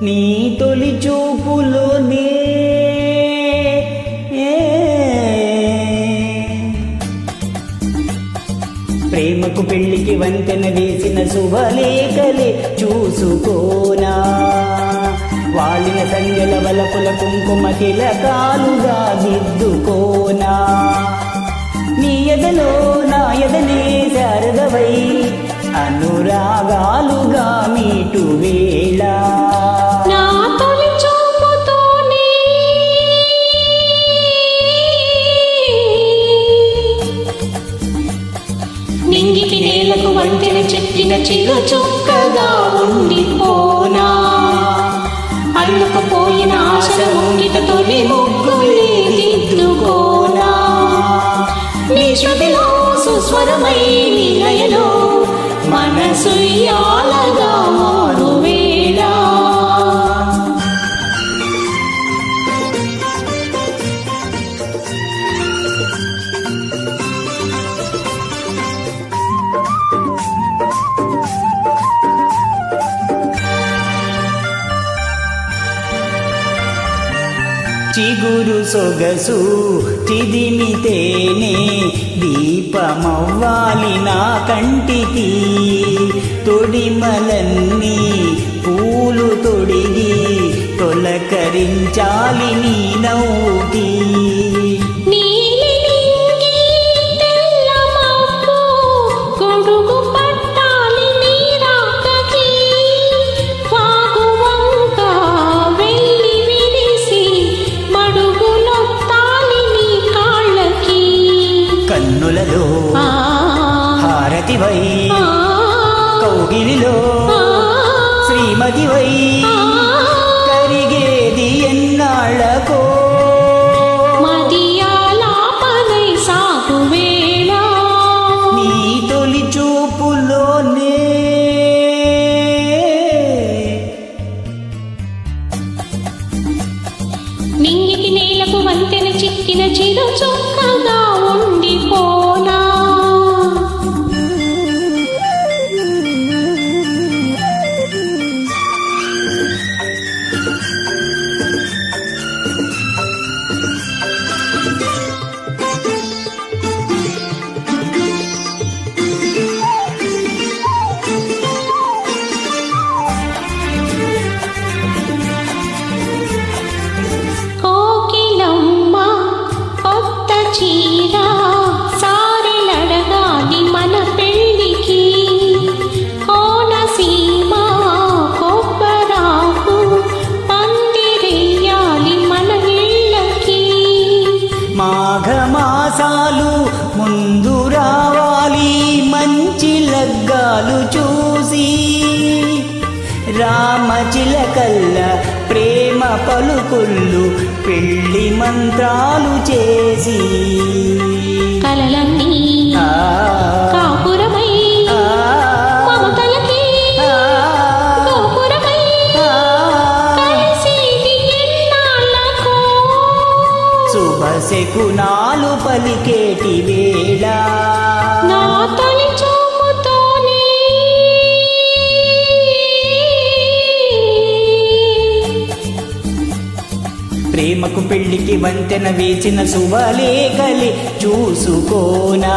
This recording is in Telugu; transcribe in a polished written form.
నీ తొలి చూపులోనే ప్రేమకు పెళ్లికి వంతెన వేసిన శుభలేఖలే చూసుకోనా, వాలిన సంగల వలపుల కుంకుమ తిలకాలుగా దిద్దుకోనా, నీ ఎదలో నా ఎదనే శారదవై అనురాగాలుగా మీటు వేళ నింగికి నేలకు వంతెన చెక్కిన చిరు చుక్కగా ఉండిపోనా, అల్లుకుపోయిన ఆశ ముంగిట తొలి ముగ్గులే దిద్దుకోనా, నీ శృతిలో సుస్వరమై నీ లయలో మనసు యాలగా మారువేళ. చిగురు సొగసు చిదిమితేనే దీపమవ్వాలి నా కంటికి, తొడిమలన్నీ పూలు తొడిగి తొలకరించాలి నీ నవ్వుకి. కన్నులలో హారతివై కౌగిలిలో శ్రీమతివై కరిగేది ఎన్నాళ్ళకో మదియాలాపనై సాగు వేళ, నీ తొలి చూపులోనే నింగికి నేలకు వంతెన చిక్కిన చిరు చుక్కగా ఉండిపోనా. కోకిలమ్మ కొత్త చీర సారెలడగాలి మన పెళ్ళికి, కోనసీమ కొబ్బరాకు పందిరేయాలి మన ఇళ్ళకి, మాఘమాసాలు ముందు రావాలి మంచి లగ్గాలు చూసి, రామచిలకల్ల ప్రేమ పలుకుళ్ళు పెళ్లి మంత్రాలు చేసి, కలలన్నీ కాపురమై మమతలకి గోపురమై కలిసేది ఎన్నాళ్ళకో, శుభశకునాలు పలికేటి వేళ నా తొలి చూపుతోనే ప్రేమకు పెళ్లికి వంతెన వేసిన శుభలేఖలే చూసుకోనా.